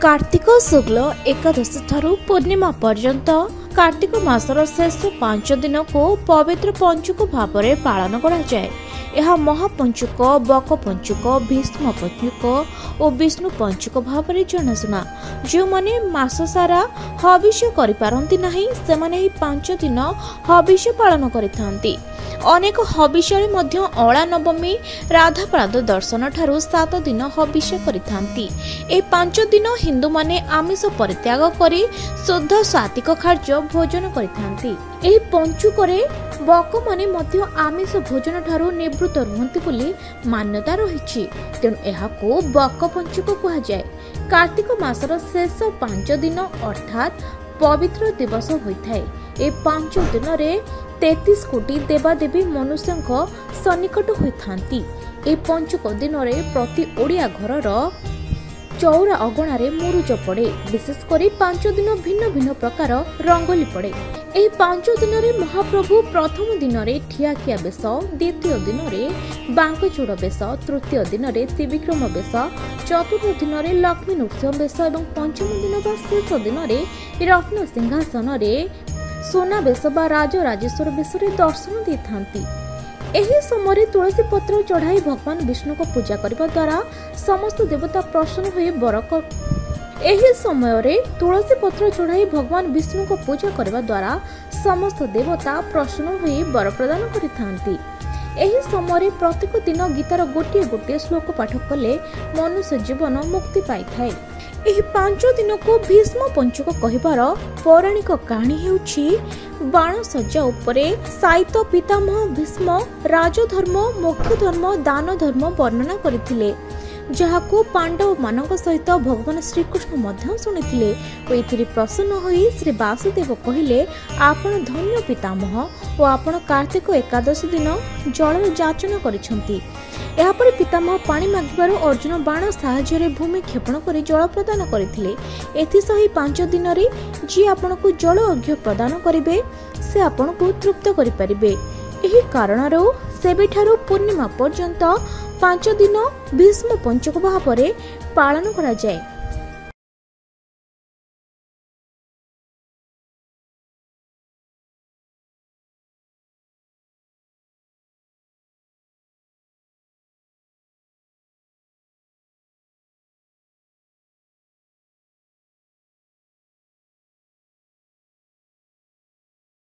कार्तिक शुक्ल एकादशी ठारू पूर्णिमा पर्यंत कार्तिक मासर शेष 5 दिन को पवित्र पंचुक भाव में पालन कराए। यह महापंचुक, बक पंचुक, भीष्म पंचुक और विष्णु पंचुक भाव में जनाशुना। जो मैंने मास सारा हविष्य करिपारंती नाही सेमाने 5 दिन हविष्य पालन करिथांती। अनेक हविष्य मध्य अला नवमी राधा पाद दर्शन ठारू 7 दिन हविष्य करिथांती। ए 5 दिन हिंदू माने आमिष परित्याग करी शुद्ध सात्विक खाद्य भोजन करिथांती। एही पंचुकरे बक माने मध्य आमिष भोजन ठारू निवृत्त रुहंती बोली मान्यता रहिछि। तेणु एहाको बक पंचुक कहा जाय। कार्तिक मासर शेष 5 दिन अर्थात पवित्र दिवस होइथाय। ए 5 दिन रे 33 कोटी देवादेवी मनुष्य सन्निकट होइथांती। ए पंचुक दिन रे प्रति ओडिया घरर चौरा अगणारे मुरुज पड़े। विशेषकर 5 दिन भिन्न भिन्न प्रकार रंगोली पड़े। एही 5 दिन रे महाप्रभु प्रथम दिन रे ठियाखिया बेश, द्वितीय दिन रे बांकचूड़ बेश, तृतीय दिन रे त्रिविक्रम बेश, चतुर्थ दिन रे लक्ष्मी नृसिंह बेश और पंचम दिन बा शेष दिन रे रत्न सिंहासन रे सोना बेश बा राजराजेश्वर बेश रे दर्शन दी थांती। एही समय तुलसी पत्र चढ़ाई भगवान विष्णु को पूजा करने द्वारा समस्त देवता प्रसन्न हुए बरक। एही समय तुलसी पत्र चढ़ाई भगवान विष्णु को पूजा करने द्वारा समस्त देवता प्रसन्न हुए बर प्रदान करिथांती। एही समय प्रत्येक दिन गीतार गोटे गोटे श्लोक पाठ कले मनुष्य जीवन मुक्ति पाई थाए। एही 5 दिन को भीष्म पंचुक कहिबार पौराणिक कहानी हेउछि बाण सज्जा उपरे साइत पितामह भीष्म राजधर्म, मोक्ष धर्म, दान धर्म वर्णना करथिले, जहाको पांडव मानक सहित भगवान श्रीकृष्ण मध्य सुनिथिले। एथिरे प्रसन्न होई श्री वासुदेव कहिले, आपण धन्य पितामह और आपण कार्तिक एकादशी दिन जल जाचन करिसंती। एहापर पितामह पानी मागिबारु अर्जुन बाण साहाय्य भूमि क्षेपण करी जल प्रदान करथिले। एथिसही 5 दिन रे जी आपनको जल अर्घ्य प्रदान करिवे से आपनको तृप्त करि परिबे। एही कारणरो सेबेठारु पूर्णिमा पर्यंत 5 दिन भीष्म पंचक भाव में पालन करा जाए।